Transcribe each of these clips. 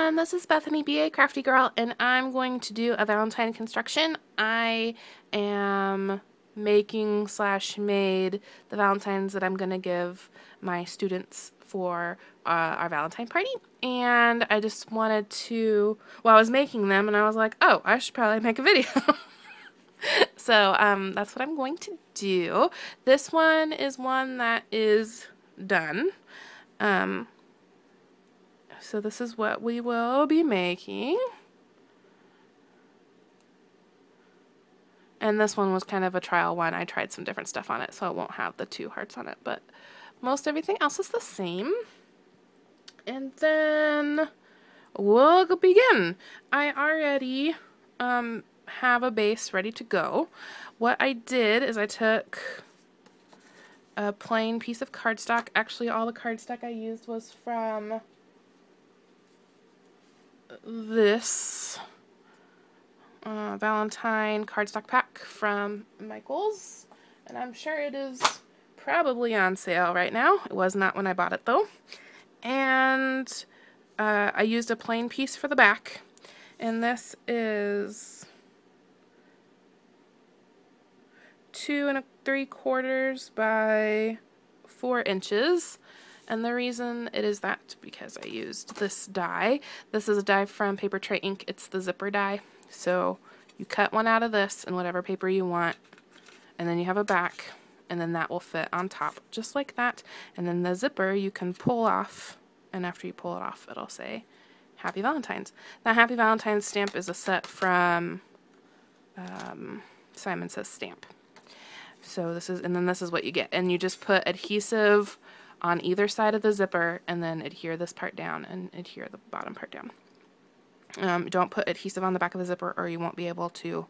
everyone, this is Bethany BA Crafty Girl, and I'm going to do a Valentine construction. I am making / made the Valentines that I'm going to give my students for our Valentine party. And I just wanted to, well, I was making them and I was like, oh, I should probably make a video. So that's what I'm going to do. This one is one that is done. So this is what we will be making. And this one was kind of a trial one. I tried some different stuff on it, so it won't have the 2 hearts on it, but most everything else is the same. And then we'll begin. I already have a base ready to go. What I did is I took a plain piece of cardstock. Actually, all the cardstock I used was from this Valentine cardstock pack from Michael's, and I'm sure it is probably on sale right now. It was not when I bought it though. And I used a plain piece for the back, and this is 2 3/4 by 4 inches. And the reason it is that because I used this die. This is a die from Paper Tray Ink. It's the zipper die. So you cut one out of this in whatever paper you want, and then you have a back, and then that will fit on top just like that. And then the zipper you can pull off, and after you pull it off it'll say Happy Valentine's. That Happy Valentine's stamp is a set from Simon Says Stamp. So this is, and then this is what you get, and you just put adhesive on either side of the zipper, and then adhere this part down and adhere the bottom part down. Don't put adhesive on the back of the zipper or you won't be able to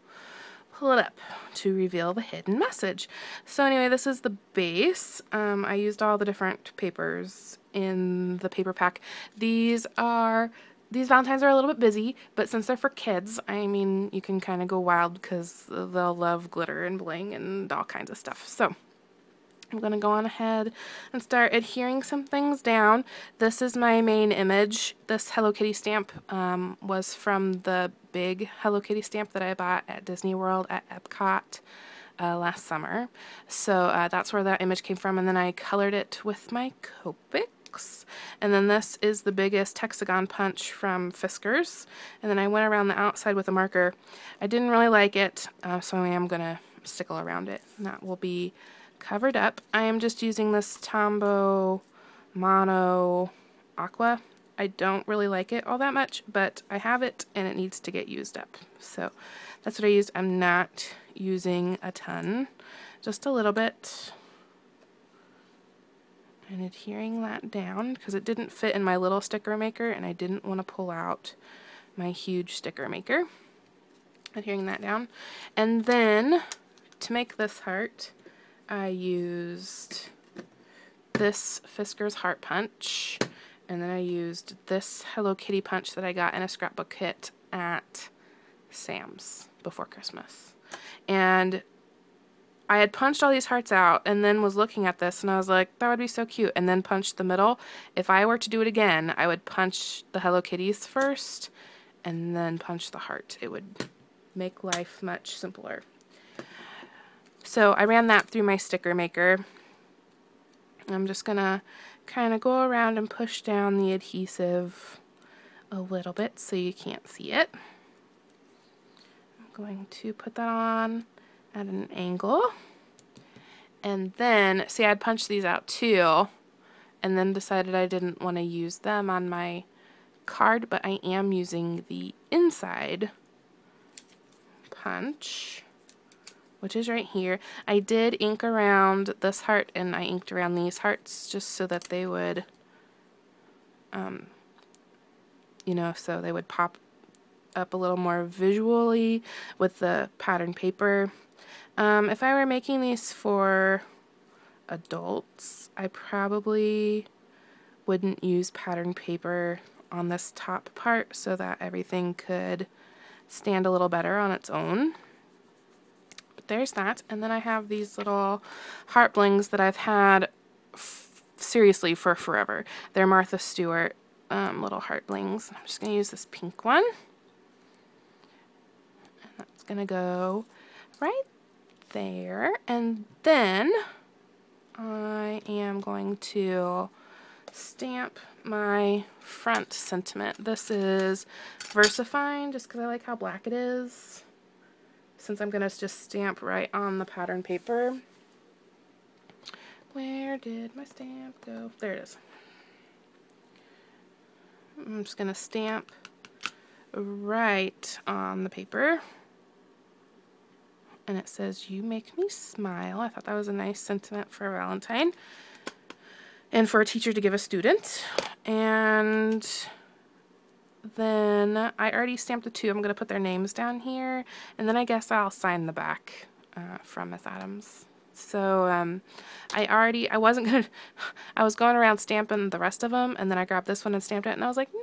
pull it up to reveal the hidden message. So anyway, this is the base. I used all the different papers in the paper pack. These Valentines are a little bit busy, but since they're for kids, I mean, you can kind of go wild because they'll love glitter and bling and all kinds of stuff. So I'm going to go on ahead and start adhering some things down. This is my main image. This Hello Kitty stamp was from the big Hello Kitty stamp that I bought at Disney World at Epcot last summer. So that's where that image came from, and then I colored it with my Copics. And then this is the biggest hexagon punch from Fiskars. And then I went around the outside with a marker. I didn't really like it, so I am going to stickle around it. And that will be covered up. I am just using this Tombow Mono Aqua. I don't really like it all that much, but I have it and it needs to get used up. So that's what I used. I'm not using a ton, just a little bit. And adhering that down because it didn't fit in my little sticker maker and I didn't want to pull out my huge sticker maker. Adhering that down. And then to make this heart, I used this Fiskars Heart Punch, and then I used this Hello Kitty punch that I got in a scrapbook kit at Sam's before Christmas. And I had punched all these hearts out and then was looking at this and I was like, that would be so cute, and then punched the middle. If I were to do it again, I would punch the Hello Kitties first and then punch the heart. It would make life much simpler. So I ran that through my sticker maker. I'm just going to kind of go around and push down the adhesive a little bit so you can't see it. I'm going to put that on at an angle. And then, see, I'd punched these out too, and then decided I didn't want to use them on my card, but I am using the inside punch, which is right here. I did ink around this heart and I inked around these hearts just so that they would, you know, so they would pop up a little more visually with the pattern paper. If I were making these for adults, I probably wouldn't use pattern paper on this top part so that everything could stand a little better on its own. There's that, and then I have these little heart blings that I've had seriously for forever. They're Martha Stewart little heartlings. I'm just going to use this pink one. And that's going to go right there. And then I am going to stamp my front sentiment. This is VersaFine, just because I like how black it is, since I'm going to just stamp right on the pattern paper. Where did my stamp go? There it is. I'm just going to stamp right on the paper. And it says, "You make me smile." I thought that was a nice sentiment for Valentine and for a teacher to give a student. And then I already stamped the two. I'm going to put their names down here. And then I guess I'll sign the back from Miss Adams. So I was going around stamping the rest of them, and then I grabbed this one and stamped it, and I was like, no,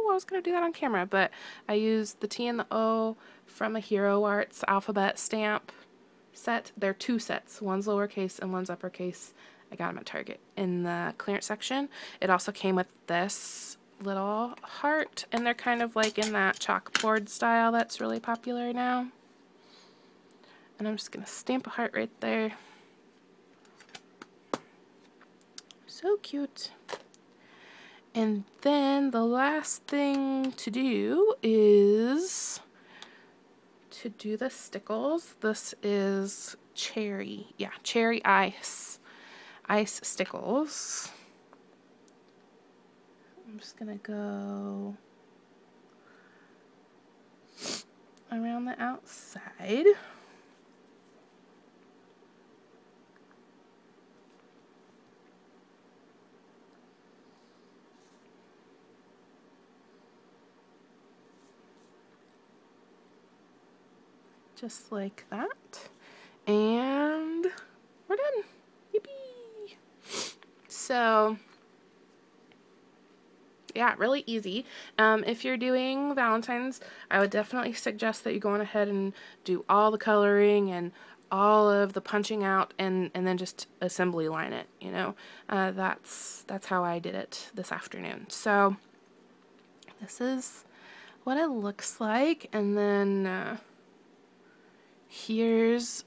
I was going to do that on camera, but I used the T and the O from a Hero Arts alphabet stamp set. They're two sets. One's lowercase and one's uppercase. I got them at Target in the clearance section. It also came with this little heart, and they're kind of like in that chalkboard style that's really popular now. And I'm just going to stamp a heart right there. So cute. And then the last thing to do is to do the stickles. This is cherry. Yeah, cherry ice. Ice stickles. I'm just going to go around the outside. Just like that. And we're done. Yippee! So, yeah, really easy. If you're doing Valentine's, I would definitely suggest that you go on ahead and do all the coloring and all of the punching out, and then just assembly line it, you know. That's how I did it this afternoon. So, this is what it looks like, and then here's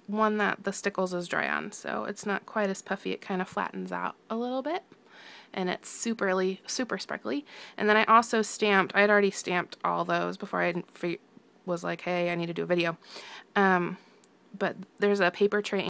one that the stickles is dry on, so it's not quite as puffy. It kind of flattens out a little bit, and it's super sparkly. And then I also stamped, I had already stamped all those before I was like, hey, I need to do a video. But there's a paper tray